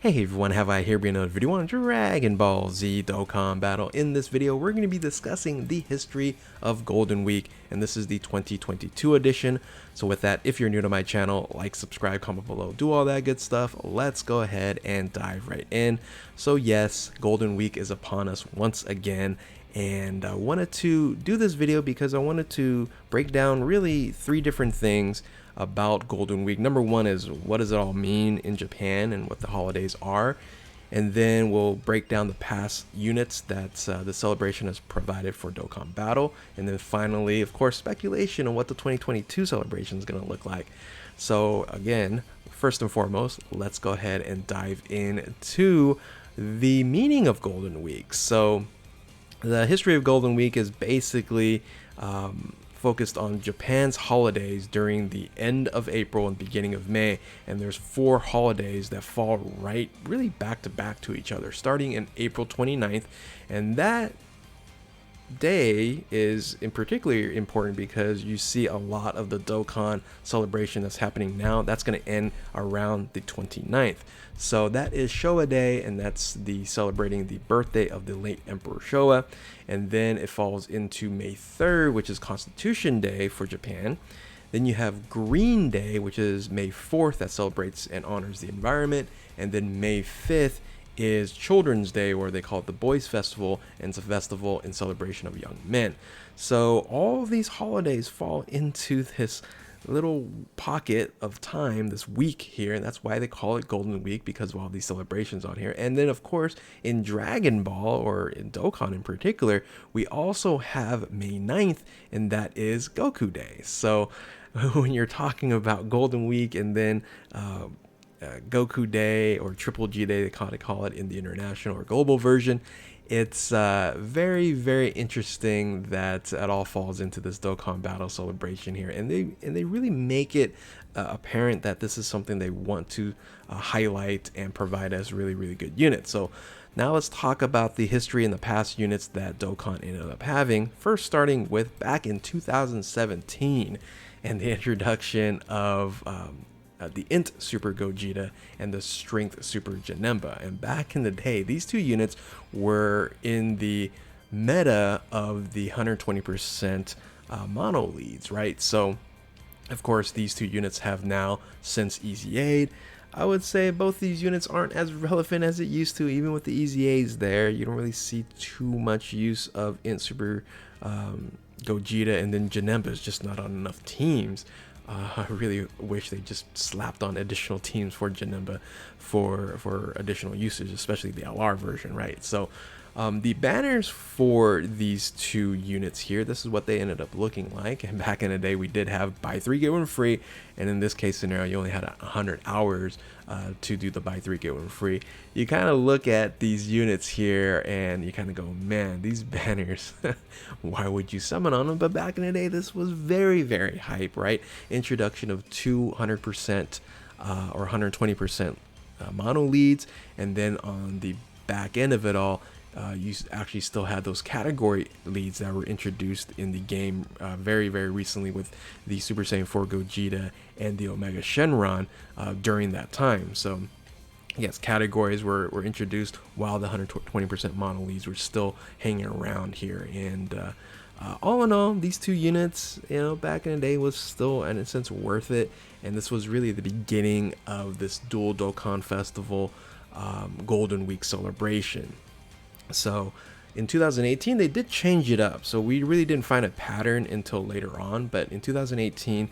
Hey everyone, have I here bringing another video on Dragon Ball Z Dokkan Battle. In this video, we're going to be discussing the history of Golden Week, and this is the 2022 edition. So with that, if you're new to my channel, like, subscribe, comment below, do all that good stuff. Let's go ahead and dive right in. So yes, Golden Week is upon us once again, and I wanted to do this video because I wanted to break down really three different things about Golden Week. Number one is, what does it all mean in Japan and what the holidays are, and then we'll break down the past units that the celebration has provided for Dokkan Battle, and then finally, of course, speculation on what the 2022 celebration is going to look like. So again, first and foremost, let's go ahead and dive into the meaning of Golden Week. So the history of Golden Week is basically focused on Japan's holidays during the end of April and beginning of May, and there's 4 holidays that fall right really back to back to each other, starting in April 29th, and that day is in particular important because you see a lot of the Dokkan celebration that's happening now that's going to end around the 29th. So that is Showa Day, and that's the celebrating the birthday of the late Emperor Showa. And then it falls into May 3rd, which is Constitution Day for Japan. Then you have Green Day, which is May 4th, that celebrates and honors the environment. And then May 5th is Children's Day, where they call it the Boys Festival, and it's a festival in celebration of young men. So all of these holidays fall into this little pocket of time, this week here, and that's why they call it Golden Week, because of all these celebrations on here. And then of course in Dragon Ball, or in Dokkan in particular, we also have May 9th, and that is Goku Day. So when you're talking about Golden Week and then Goku Day, or Triple G Day, they call it in the international or global version, it's very, very interesting that it all falls into this Dokkan Battle celebration here, and they really make it apparent that this is something they want to highlight and provide as really, really good units. So now let's talk about the history and the past units that Dokkan ended up having. First, starting with back in 2017 and the introduction of the Int Super Gogeta and the Strength Super Janemba. And back in the day, these two units were in the meta of the 120% mono leads, right? So of course these two units have now since EZA'd. I would say both these units aren't as relevant as it used to. Even with the EZAs there, you don't really see too much use of Int Super Gogeta, and then Janemba is just not on enough teams. I really wish they just slapped on additional teams for Janemba for additional usage, especially the LR version, right? So the banners for these two units here, this is what they ended up looking like. And back in the day, we did have buy 3 get 1 free, and in this case scenario, you only had 100 hours to do the buy 3 get 1 free. You kind of look at these units here and you kind of go, man, these banners, why would you summon on them? But back in the day, this was very, very hype, right? Introduction of 200% or 120% mono leads, and then on the back end of it all, you actually still had those category leads that were introduced in the game very, very recently with the Super Saiyan 4 Gogeta and the Omega Shenron during that time. So yes, categories were introduced while the 120% mono leads were still hanging around here. And all in all, these two units, back in the day, was still in a sense worth it. And this was really the beginning of this dual Dokkan Festival Golden Week celebration. So in 2018, they did change it up. So we really didn't find a pattern until later on. But in 2018,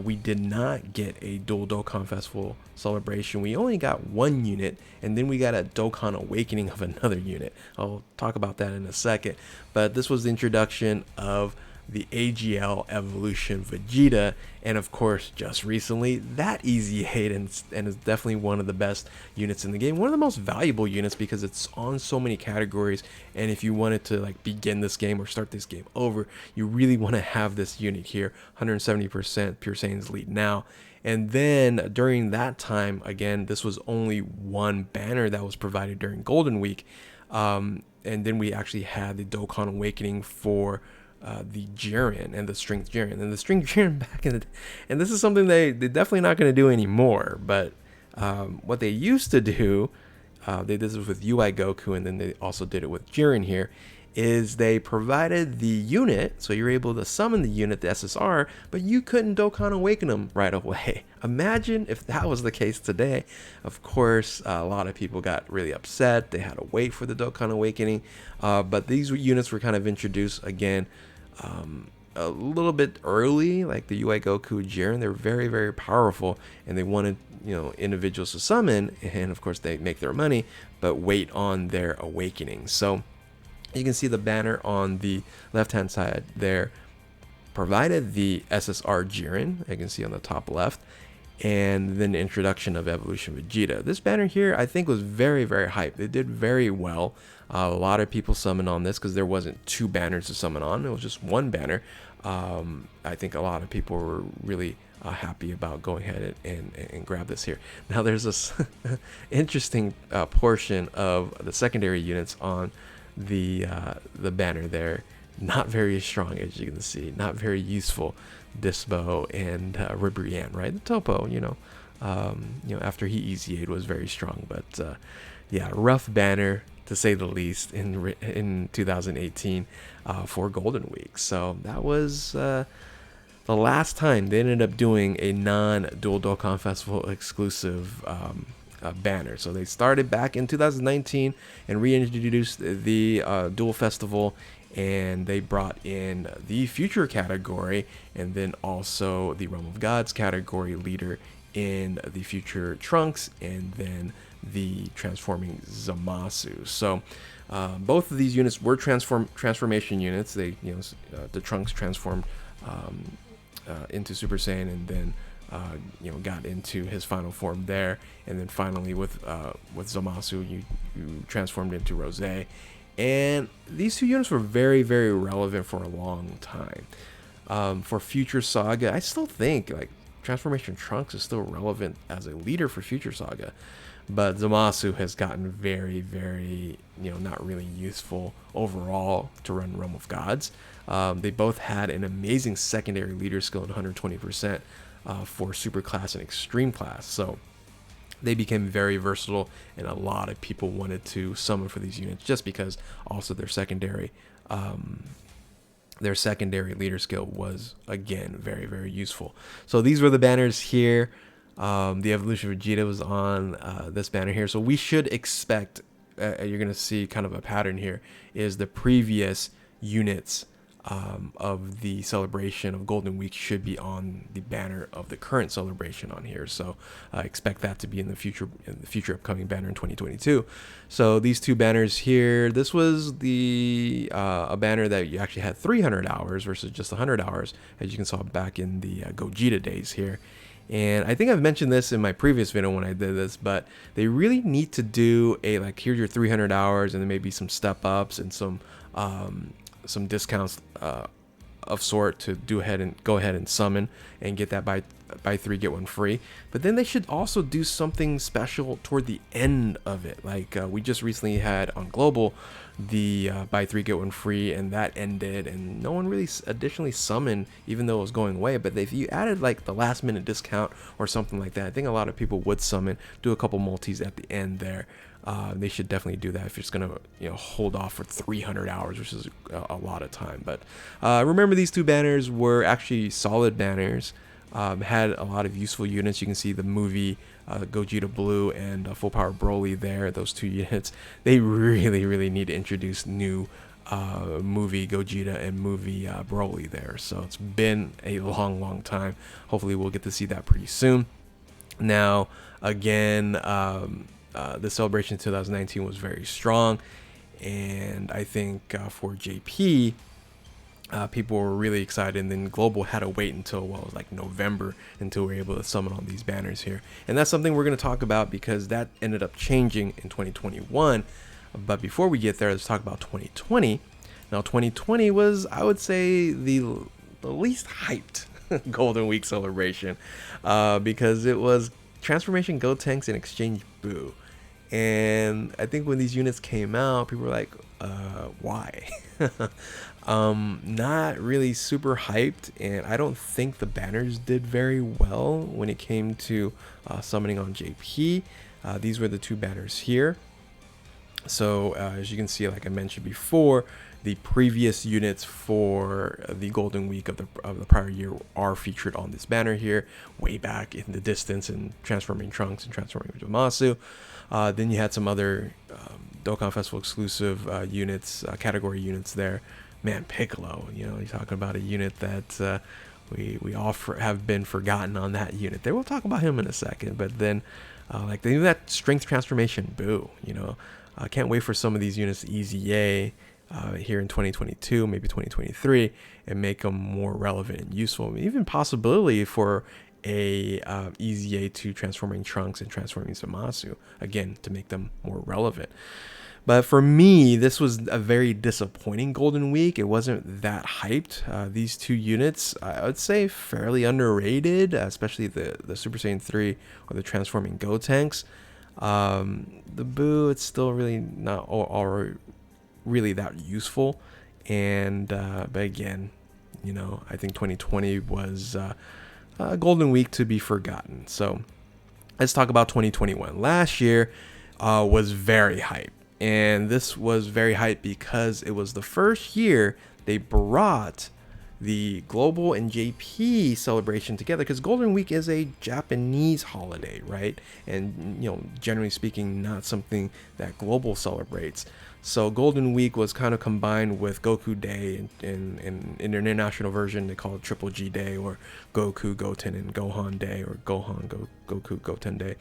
we did not get a dual Dokkan Festival celebration. We only got one unit, and then we got a Dokkan Awakening of another unit. I'll talk about that in a second. But this was the introduction of the AGL Evolution Vegeta, and of course just recently that EZA'd and is definitely one of the best units in the game, one of the most valuable units because it's on so many categories. And if you wanted to like begin this game or start this game over, you really want to have this unit here, 170% Pure Saiyan's lead now. And then during that time, again, this was only one banner that was provided during Golden Week, and then we actually had the Dokkan Awakening for the Jiren and the Strength Jiren. And the Strength Jiren back in the day, and this is something they're definitely not going to do anymore, but what they used to do they did this with UI Goku, and then they also did it with Jiren here, is they provided the unit, so you're able to summon the unit, the SSR, but you couldn't Dokkan Awaken them right away. Imagine if that was the case today. Of course, a lot of people got really upset. They had to wait for the Dokkan Awakening, but these units were kind of introduced again a little bit early, like the UI Goku, Jiren. They're very, very powerful, and they wanted, you know, individuals to summon, and of course they make their money, but wait on their awakening. So you can see the banner on the left hand side there provided the SSR Jiren, you can see on the top left, and then the introduction of Evolution Vegeta. This banner here I think was very, very hyped. It did very well. A lot of people summoned on this because there wasn't two banners to summon on, it was just one banner. I think a lot of people were really happy about going ahead and grab this here. Now there's this interesting portion of the secondary units on the banner there. Not very strong, as you can see, not very useful. Dispo and Ribrianne, right? The Topo, you know, after he easy-a'd was very strong, but yeah, rough banner to say the least in 2018 for Golden Week. So that was the last time they ended up doing a non-Dual Dokkan Festival exclusive banner. So they started back in 2019 and reintroduced the Dual Festival, and they brought in the Future category, and then also the Realm of Gods category leader in the Future Trunks, and then the transforming Zamasu. So both of these units were transformation units. They, the Trunks transformed into Super Saiyan, and then got into his final form there, and then finally with Zamasu, you transformed into Rose. And these two units were very, very relevant for a long time. For Future Saga, I still think like Transformation Trunks is still relevant as a leader for Future Saga, but Zamasu has gotten very, very, not really useful overall to run Realm of Gods. They both had an amazing secondary leader skill at 120% for Super Class and Extreme Class. So they became very versatile, and a lot of people wanted to summon for these units just because also their secondary leader skill was, again, very, very useful. So these were the banners here. The Evolution Vegeta was on this banner here. So we should expect, you're going to see kind of a pattern here, is the previous units of the celebration of Golden Week should be on the banner of the current celebration on here. So expect that to be in the future upcoming banner in 2022. So these two banners here, this was the a banner that you actually had 300 hours versus just 100 hours, as you can saw back in the Gogeta days here. And I think I've mentioned this in my previous video when I did this, but they really need to do a, like, here's your 300 hours, and then maybe some step ups and some discounts of sort to go ahead and summon and get that buy 3 get 1 free. But then they should also do something special toward the end of it, like we just recently had on Global the buy 3 get 1 free, and that ended, and no one really additionally summoned, even though it was going away. But if you added like the last minute discount or something like that, I think a lot of people would summon, do a couple multis at the end there. They should definitely do that if you're just gonna hold off for 300 hours, which is a lot of time. But remember, these two banners were actually solid banners, had a lot of useful units. You can see the movie Gogeta Blue and Full Power Broly there, those two units. They really need to introduce new movie Gogeta and movie Broly there. So it's been a long time. Hopefully we'll get to see that pretty soon. Now again, the celebration 2019 was very strong, and I think for JP, people were really excited, and then Global had to wait until, well, it was like November until we were able to summon on these banners here. And that's something we're going to talk about because that ended up changing in 2021. But before we get there, let's talk about 2020. Now 2020 was, I would say, the least hyped Golden Week celebration because it was Transformation Gotenks and Exchange Boo. And I think when these units came out, people were like, why? Not really super hyped, and I don't think the banners did very well when it came to summoning on JP. These were the two banners here. So as you can see, like I mentioned before, the previous units for the Golden Week of the prior year are featured on this banner here, way back in the distance, in transforming Trunks and transforming Zamasu. Then you had some other Dokkan Festival exclusive units, category units there. Man, Piccolo, you know, you're talking about a unit that we all have been forgotten on that unit there. We'll talk about him in a second, but then like they do that strength transformation, Boo, you know. I can't wait for some of these units to EZA here in 2022, maybe 2023, and make them more relevant and useful. Even possibility for a EZA to transforming Trunks and transforming Zamasu, again, to make them more relevant. But for me, this was a very disappointing Golden Week. It wasn't that hyped. These two units, I would say, fairly underrated, especially the Super Saiyan 3 or the Transforming Gotenks. The Boo, it's still really not all really that useful. And but again, you know, I think 2020 was a Golden Week to be forgotten. So let's talk about 2021. Last year was very hype. And this was very hype because it was the first year they brought the global and JP celebration together, because Golden Week is a Japanese holiday, right? And, you know, generally speaking, not something that global celebrates. So Golden Week was kind of combined with Goku Day, and in an international version they call it Triple G Day, or Goku, Goten, and Gohan Day, or Goku, Goten Day.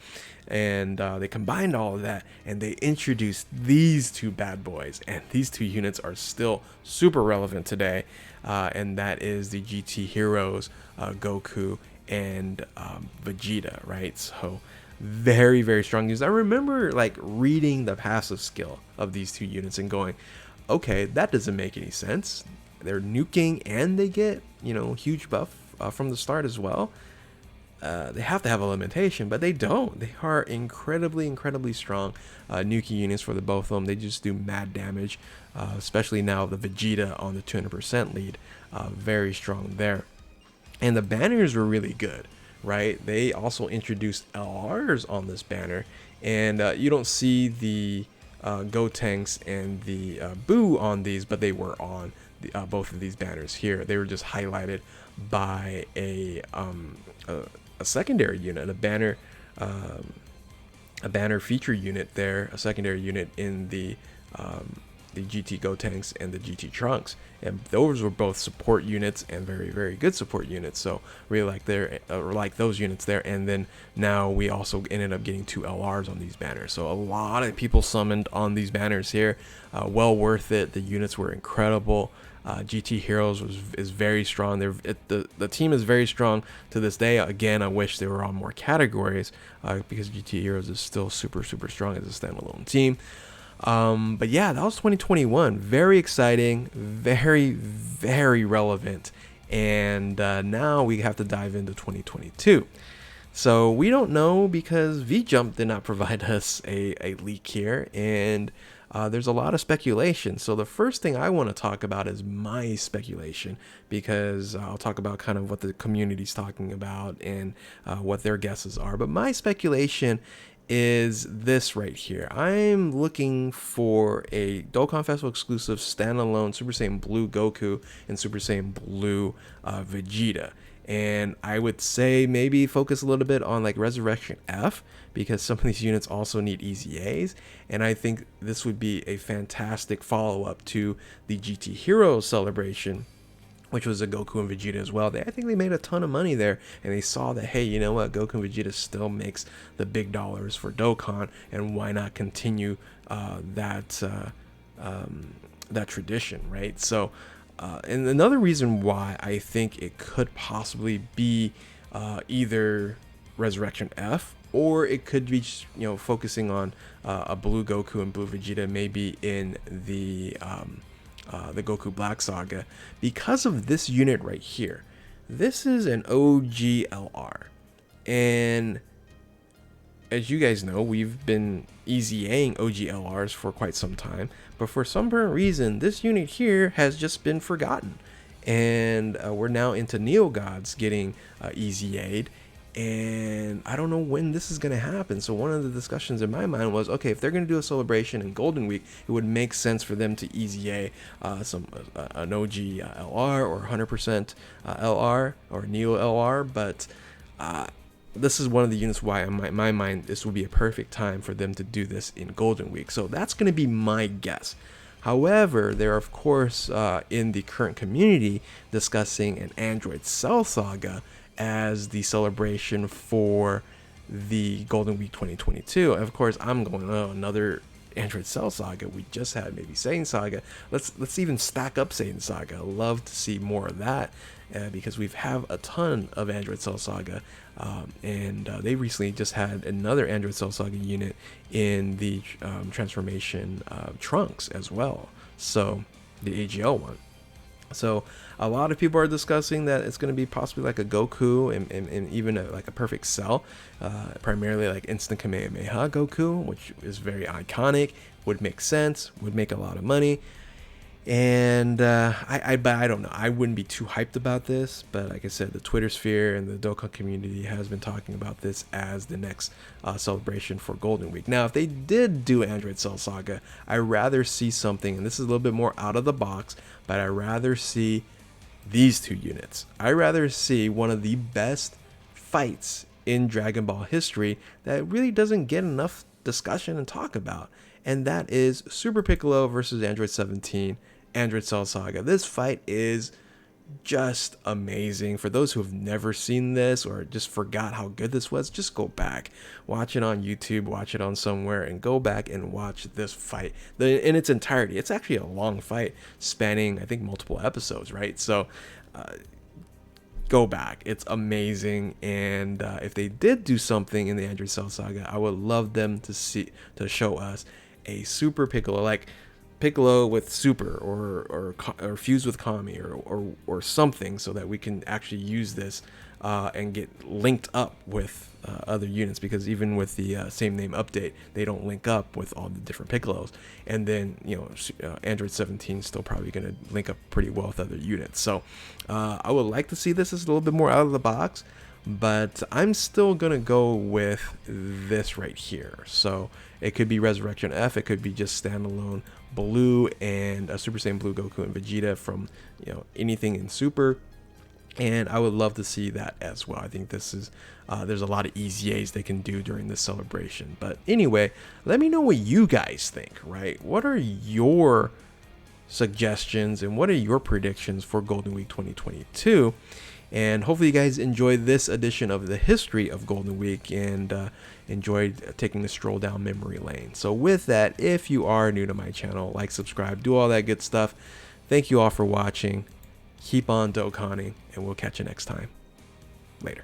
And they combined all of that, and they introduced these two bad boys, and these two units are still super relevant today. And that is the GT Heroes, Goku and Vegeta, right? So very, very strong units. I remember like reading the passive skill of these two units and going, okay, that doesn't make any sense. They're nuking and they get, you know, huge buff from the start as well. They have to have a limitation, but they don't. They are incredibly strong nuking units for the both of them. They just do mad damage, especially now the Vegeta on the 200% lead. Very strong there. And the banners were really good, right? They also introduced LRs on this banner, and you don't see the Gotenks and the Boo on these, but they were on both of these banners here. They were just highlighted by a secondary unit, a banner feature unit there, a secondary unit in the GT Gotenks and the GT Trunks, and those were both support units and very good support units. So really like those units there. And then now we also ended up getting two LRs on these banners, so a lot of people summoned on these banners here. Well worth it. The units were incredible. GT Heroes is very strong. The team is very strong to this day. Again, I wish they were on more categories because GT Heroes is still super strong as a standalone team. But yeah, that was 2021. Very exciting, very relevant. And now we have to dive into 2022. So we don't know because VJump did not provide us a leak here, and there's a lot of speculation. So the first thing I want to talk about is my speculation, because I'll talk about kind of what the community's talking about and what their guesses are. But my speculation is this right here. I'm looking for a Dokkan Festival exclusive standalone Super Saiyan Blue Goku and Super Saiyan Blue Vegeta. And I would say maybe focus a little bit on like Resurrection F, because some of these units also need EZAs. And I think this would be a fantastic follow-up to the GT Heroes celebration, which was a Goku and Vegeta as well. I think they made a ton of money there, and they saw that, hey, you know what, Goku and Vegeta still makes the big dollars for Dokkan, and why not continue that tradition, right? So, and another reason why I think it could possibly be either Resurrection F, or it could be, you know, focusing on a Blue Goku and Blue Vegeta, maybe in the Goku Black Saga, because of this unit right here. This is an OG LR, and as you guys know, we've been EZAing OG LRs for quite some time, but for some reason this unit here has just been forgotten, and we're now into Neo Gods getting EZA'd. and I don't know when this is going to happen. So one of the discussions in my mind was, okay, if they're going to do a celebration in Golden Week, it would make sense for them to EZA an OG LR or 100% LR or Neo LR, but this is one of the units why in my mind this would be a perfect time for them to do this in Golden Week. So that's going to be my guess. However, they're of course in the current community discussing an Android Cell Saga as the celebration for the Golden Week 2022. And of course, I'm going, oh, another Android Cell Saga. We just had maybe Satan Saga. Let's even stack up Satan Saga. I'd love to see more of that because we've have a ton of Android Cell Saga, and they recently just had another Android Cell Saga unit in the transformation trunks as well. So the AGL one. So a lot of people are discussing that it's going to be possibly like a Goku and even like a perfect Cell, primarily like instant Kamehameha Goku, which is very iconic, would make sense, would make a lot of money. And but I don't know. I wouldn't be too hyped about this, but like I said, the Twitter sphere and the Dokkan community has been talking about this as the next celebration for Golden Week. Now, if they did do Android Cell Saga, I'd rather see something, and this is a little bit more out of the box, but I'd rather see these two units. I'd rather see one of the best fights in Dragon Ball history that really doesn't get enough discussion and talk about, and that is Super Piccolo versus Android 17 Android Cell Saga. This fight is just amazing. For those who have never seen this or just forgot how good this was, just go back, watch it on YouTube, watch it on somewhere, and go back and watch this fight in its entirety. It's actually a long fight spanning, I think, multiple episodes, right? So go back, it's amazing. And if they did do something in the Android Cell Saga, I would love them to show us a Super Piccolo, like Piccolo with Super or fused with Kami or something, so that we can actually use this and get linked up with other units, because even with the same name update, they don't link up with all the different Piccolos. And then Android 17 is still probably going to link up pretty well with other units. So I would like to see this as a little bit more out of the box, but I'm still gonna go with this right here. So it could be Resurrection F, it could be just standalone Blue and Super Saiyan Blue Goku and Vegeta from anything in Super, and I would love to see that as well. I think this is there's a lot of EZAs they can do during this celebration. But anyway, let me know what you guys think, right? What are your suggestions and what are your predictions for Golden Week 2022? And hopefully you guys enjoyed this edition of the history of Golden Week and enjoyed taking a stroll down memory lane. So with that, if you are new to my channel, like, subscribe, do all that good stuff. Thank you all for watching. Keep on Dokkaning, and we'll catch you next time. Later.